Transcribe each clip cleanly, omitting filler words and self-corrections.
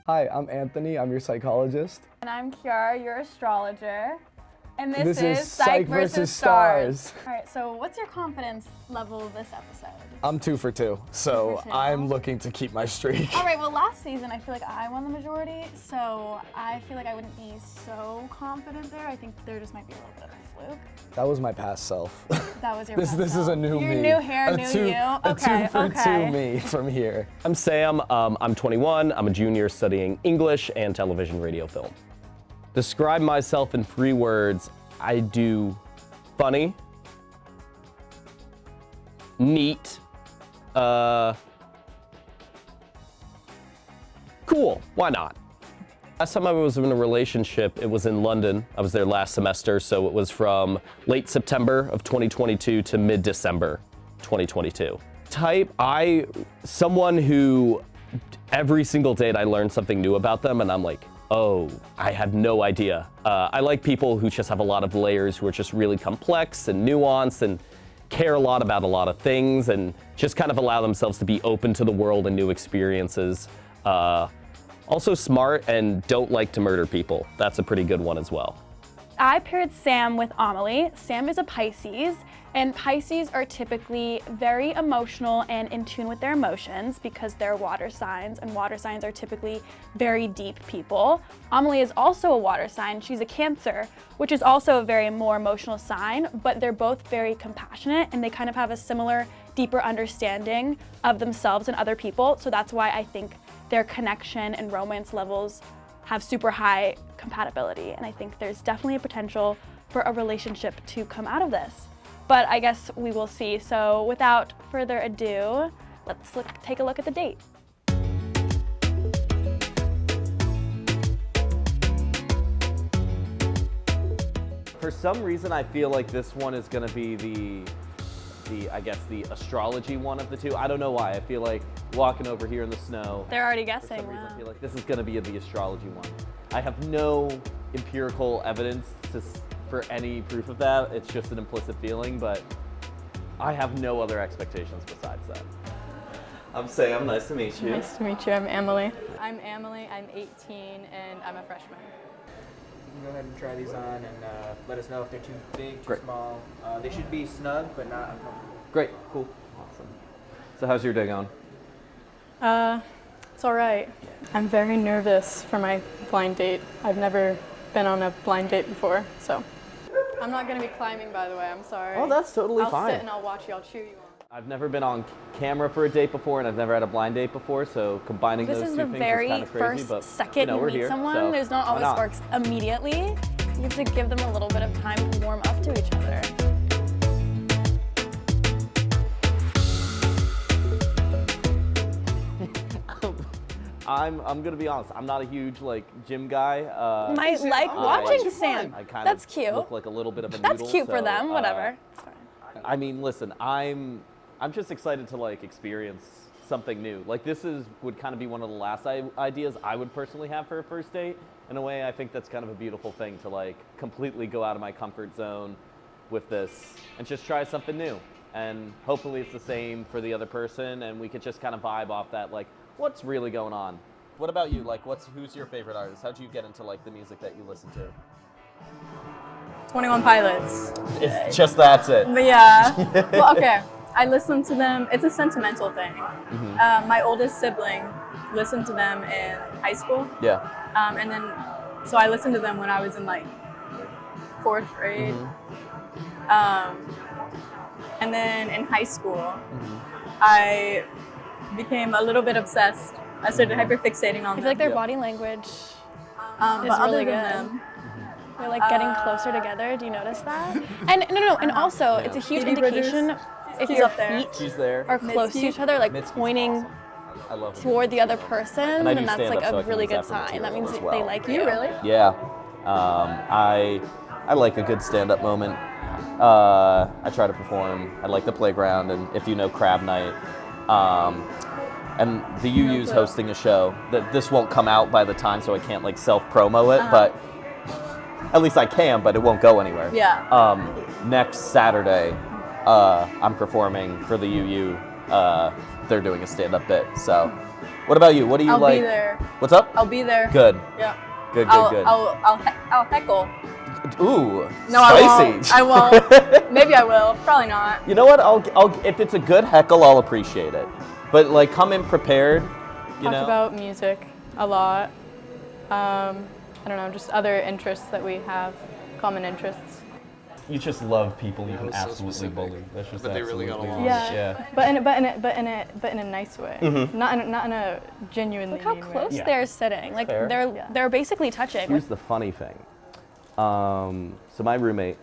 Hi, I'm Anthony. I'm your psychologist. And I'm Kiara, your astrologer. And This is is Psych versus Stars. All right, so what's your confidence level this episode? I'm 2 for 2, so 2 for 2. I'm looking to keep my streak. All right, well, last season I feel like I won the majority, so I feel like I wouldn't be so confident there. I think there just might be a little bit of a fluke. That was my past self. That was your This past is self. a new me. Your new hair, a new two, you. A Okay, 2 for okay. 2 me from here. I'm Sam. I'm 21. I'm a junior studying English and television, radio, film. Describe myself in 3 words. I do funny, neat, cool. Why not? Last time I was in a relationship, it was in London. I was there last semester, so it was from late September of 2022 to mid-December 2022. Type, someone who every single date I learn something new about them and I'm like, oh, I had no idea. I like people who just have a lot of layers, who are just really complex and nuanced and care a lot about a lot of things and just kind of allow themselves to be open to the world and new experiences. Also smart and don't like to murder people. That's a pretty good one as well. I paired Sam with Amelie. Sam is a Pisces, and Pisces are typically very emotional and in tune with their emotions because they're water signs, and water signs are typically very deep people. Amelie is also a water sign. She's a Cancer, which is also a very more emotional sign, but they're both very compassionate and they kind of have a similar, deeper understanding of themselves and other people. So that's why I think their connection and romance levels have super high compatibility, and I think there's definitely a potential for a relationship to come out of this. But I guess we will see. So without further ado, let's take a look at the date. For some reason, I feel like this one is gonna be the astrology one of the two. I don't know why. I feel like walking over here in the snow. They're already For guessing. some reason, Wow. I feel like this is gonna be the astrology one. I have no empirical evidence for any proof of that. It's just an implicit feeling, but I have no other expectations besides that. I'm Sam. Nice to meet you. Nice to meet you. I'm Emily. I'm Emily. I'm 18 and I'm a freshman. You can go ahead and try these on and let us know if they're too big, too Great. small. They should be snug, but not uncomfortable. Great. Cool. Awesome. So how's your day going? It's all right. I'm very nervous for my blind date. I've never been on a blind date before, so. I'm not going to be climbing, by the way. I'm sorry. Oh, that's totally I'll fine. sit and I'll watch you. I'll cheer you on. I've never been on camera for a date before, and I've never had a blind date before, so combining This those is two the things very is kind of crazy, first but second we're you meet here, someone. so There's not why always sparks immediately. You have to give them a little bit of time to warm up to each other. I'm gonna be honest. I'm not a huge gym guy. Might like watching Sam. I kind That's of cute. look like a little bit of a That's noodle, cute for so, them. Whatever. It's fine. I mean, listen, I'm just excited to experience something new. This would kind of be one of the last ideas I would personally have for a first date. In a way, I think that's kind of a beautiful thing to completely go out of my comfort zone with this and just try something new. And hopefully it's the same for the other person, and we could just kind of vibe off that, what's really going on. What about you? Who's your favorite artist? How'd you get into the music that you listen to? 21 Pilots. It's just that's it. But yeah. Well, okay. I listen to them. It's a sentimental thing. Mm-hmm. My oldest sibling listened to them in high school. Yeah. And then, so I listened to them when I was in 4th grade. And then in high school, I became a little bit obsessed. I started hyperfixating on I them. feel like their body language but is other really than good. them, They're getting closer together. Do you notice that? And no. And also, it's a huge Phoebe indication Bridgers. if She's your up there. feet She's there. are close to each other, Mitski's pointing awesome. I love her. toward the other person, And I do then that's stand up, so I a can really use that good for sign. That material means as well. they like you. You really? Yeah. I like a good stand-up moment. I try to perform. I like the playground, and if you know Crab Night. And the UU's hosting a show. That this won't come out by the time, so I can't self-promo it, but at least I can, but it won't go anywhere. Yeah. Next Saturday, I'm performing for the UU. They're doing a stand-up bit, so What about you? What do you I'll like? be there. What's up? I'll be there. Good. Yeah. Good. I'll heckle. Ooh. No, spicy. I won't. Maybe I will. Probably not. You know what? I'll if it's a good heckle, I'll appreciate it. But like, come in prepared. You Talk know. about music a lot. I don't know, just other interests that we have, common interests. You just love people you can was so absolutely specific. bully. That's just But they really got absolutely- along. Yeah. But in a nice way. Not in a genuinely Look how mean close way. Yeah. they're sitting. Like Fair. they're basically touching. Here's the funny thing. So my roommate,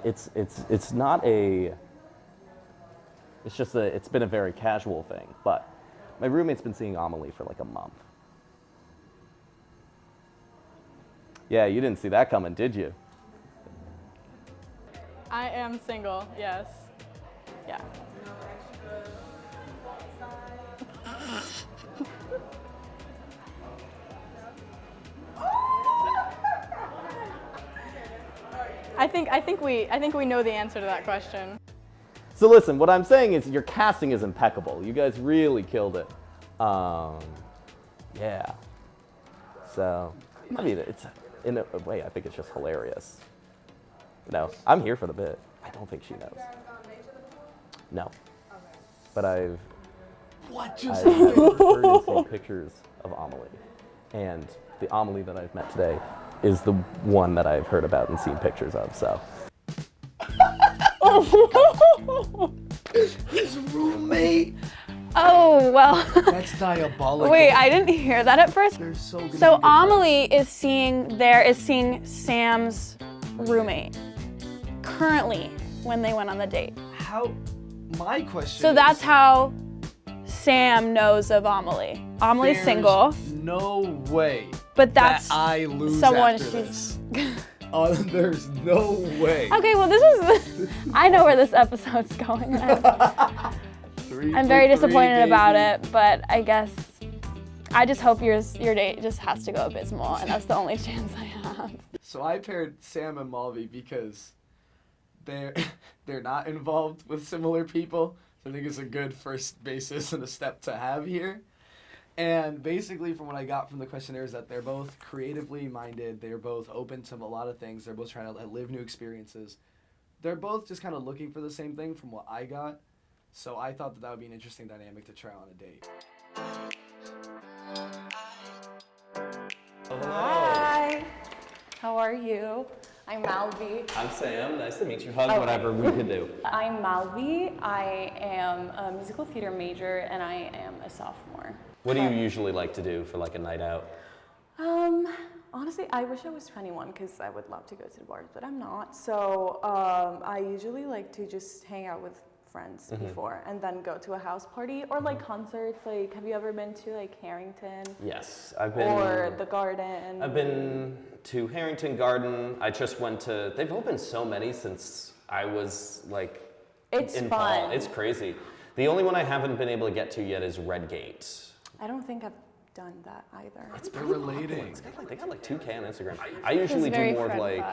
it's not a. It's just it's been a very casual thing, but my roommate's been seeing Amelie for like a month. Yeah, you didn't see that coming, did you? I am single, yes. Yeah. I think we know the answer to that question. So listen, what I'm saying is your casting is impeccable. You guys really killed it. Yeah. So, I mean, it's in a way, I think it's just hilarious. No, I'm here for the bit. I don't think she knows. No. But I've heard and seen pictures of Amelie. And the Amelie that I've met today is the one that I've heard about and seen pictures of, so. His roommate. Oh well. That's diabolical. Wait, I didn't hear that at first. They're so good. So Amelie is seeing Sam's roommate currently when they went on the date. How? My question. So that's how Sam knows of Amelie. Amelie's There's single, No way. but that's that I lose someone after she's. this. There's no way. Okay, well this is. I know where this episode's going. I'm very disappointed about it, but I guess I just hope your date just has to go abysmal, and that's the only chance I have. So I paired Sam and Malvi because they're not involved with similar people. So I think it's a good first basis and a step to have here. And basically from what I got from the questionnaire is that they're both creatively minded. They're both open to a lot of things. They're both trying to live new experiences. They're both just kind of looking for the same thing from what I got. So I thought that would be an interesting dynamic to try on a date. Hi. How are you? I'm Malvi. I'm Sam. Nice to meet you. Hug whatever we could do. I'm Malvi. I am a musical theater major and I am a sophomore. What do you usually like to do for like a night out? Honestly, I wish I was 21 because I would love to go to the bars, but I'm not. So I usually like to just hang out with friends before and then go to a house party or like concerts. Like, have you ever been to like Harrington? Yes, I've been. Or the Garden? I've been to Harrington Garden. I just went to. They've opened so many since I was like. It's in fun. fall. It's crazy. The only one I haven't been able to get to yet is Redgate. I don't think I've done that either. They're relating. They got like 2K on Instagram. I usually do more of like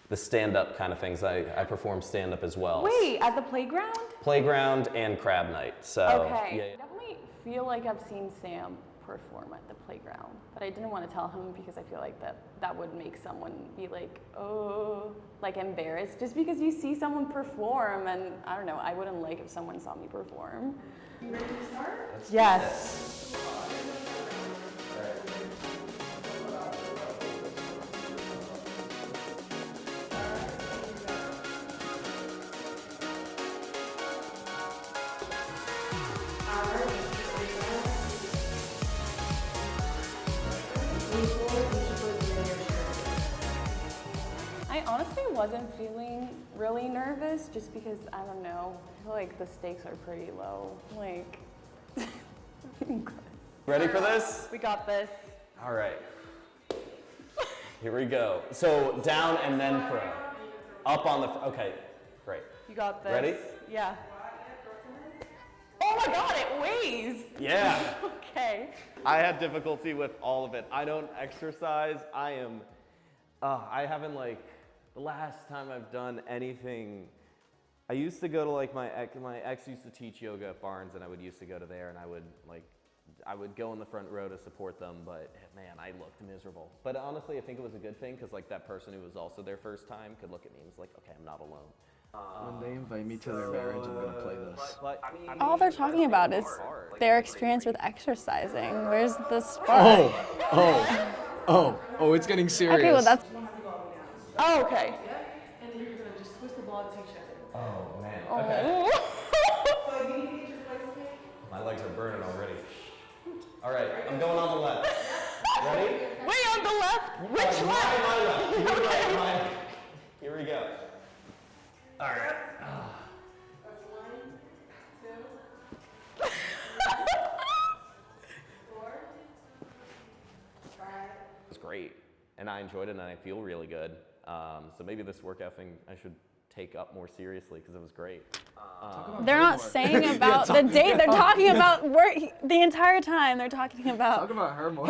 the stand-up kind of things. I perform stand-up as well. Wait, at the playground? Playground and crab night. So Okay. yeah. I definitely feel like I've seen Sam perform at the playground, but I didn't want to tell him because I feel like that would make someone be like, oh, like embarrassed just because you see someone perform, and I don't know, I wouldn't like if someone saw me perform. You ready to start? Yes. I honestly wasn't feeling really nervous just because, I don't know, I feel like the stakes are pretty low. Like, Ready for this? we got this. All right. Here we go. So down and then throw. Up on the. Okay. Great. You got this. Ready? Yeah. Oh my god, it weighs! Yeah. Okay. I had difficulty with all of it. I don't exercise. I haven't like, the last time I've done anything I used to go to like my ex used to teach yoga at Barnes, and I would used to go to there, and I would go in the front row to support them, but man, I looked miserable. But honestly, I think it was a good thing because like that person who was also their first time could look at me and was like, okay, I'm not alone. When they invite me to their marriage, I'm gonna play this. But I mean, All they're talking about is their experience with exercising. Where's the spark? Oh, it's getting serious. Okay, well that's. Oh, okay. And then you're gonna just twist the ball to each other. oh man, Oh. So you need to get your place again? my legs are burning already. All right, I'm going on the left. Ready? Wait, on the left? Which one? My left. Your right, my left. Here we go. All right. That's 1, 2, 4, 5. It's great, and I enjoyed it, and I feel really good. So maybe this workout thing I should take up more seriously because it was great. They're not saying about the date. They're talking about work the entire time. They're talking Talk about about her more.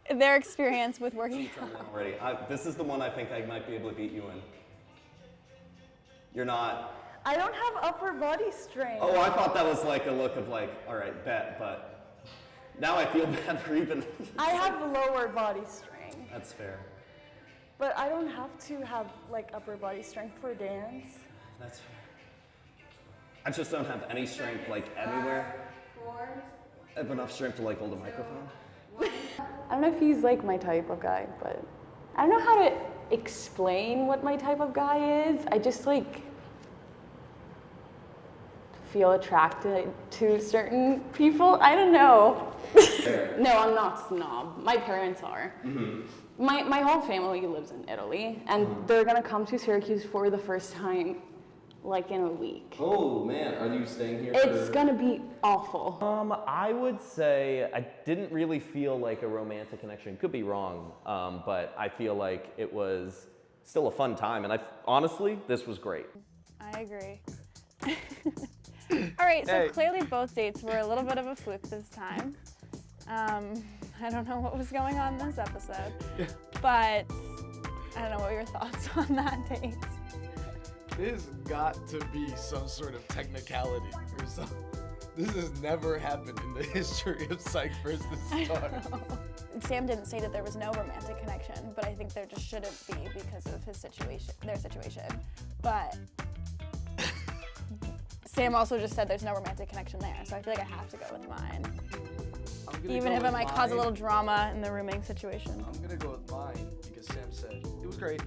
their experience with working out. Already. This is the one I think I might be able to beat you in. You're not. I don't have upper body strength. Oh, I thought that was like a look of like, all right, bet, but now I feel bad for even. I have lower body strength, That's fair. but I don't have to have like upper body strength for dance. That's fair. I just don't have any strength like anywhere. 4. I have enough strength to like hold a microphone. I don't know if he's like my type of guy, but I don't know how to explain what my type of guy is. I just like feel attracted to certain people. I don't know. No, I'm not snob. My parents are. My whole family lives in Italy, and they're gonna come to Syracuse for the first time like in a week. Oh man, are you staying here? It's gonna be awful. I would say I didn't really feel like a romantic connection. Could be wrong, but I feel like it was still a fun time, and honestly, this was great. I agree. All right, so clearly both dates were a little bit of a fluke this time. I don't know what was going on this episode, but I don't know what were your thoughts on that date. This got to be some sort of technicality or something. This has never happened in the history of Psych versus Stars. Sam didn't say that there was no romantic connection, but I think there just shouldn't be because of his situation, their situation. But Sam also just said there's no romantic connection there, so I feel like I have to go with mine. Even if it might cause a little drama in the rooming situation. I'm gonna go with mine because Sam said it was great.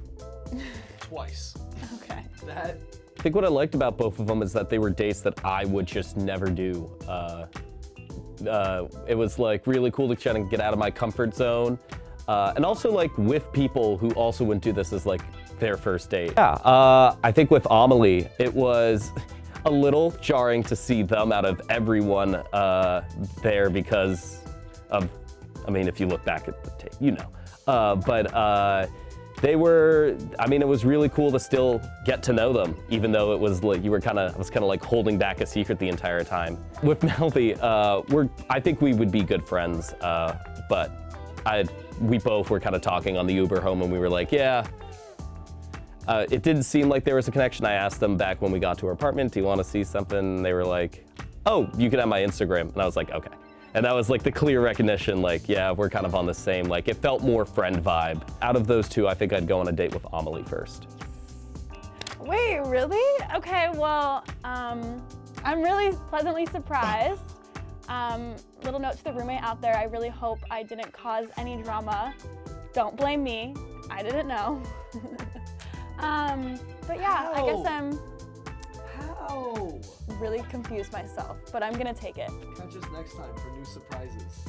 Twice. Okay. That. I think what I liked about both of them is that they were dates that I would just never do. It was like really cool to try to get out of my comfort zone. And also like with people who also wouldn't do this as like their first date. Yeah, I think with Amelie, it was a little jarring to see them out of everyone there because of, I mean, if you look back at the tape, you know. But they were, I mean, it was really cool to still get to know them, even though it was like, I was kind of like holding back a secret the entire time. With Melody, I think we would be good friends, but we both were kind of talking on the Uber home and we were like, yeah, it didn't seem like there was a connection. I asked them back when we got to our apartment, do you want to see something? They were like, oh, you can have my Instagram. And I was like, okay. And that was like the clear recognition, like, yeah, we're kind of on the same, like, it felt more friend vibe. Out of those two, I think I'd go on a date with Amelie first. Wait, really? Okay, well, I'm really pleasantly surprised. Little note to the roommate out there, I really hope I didn't cause any drama. Don't blame me, I didn't know. But yeah, I guess I'm really confused myself, but I'm gonna take it. Catch us next time for new surprises.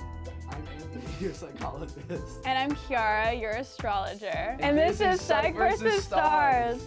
I'm Anthony, your psychologist. And I'm Kiara, your astrologer. And this is Psych versus Stars.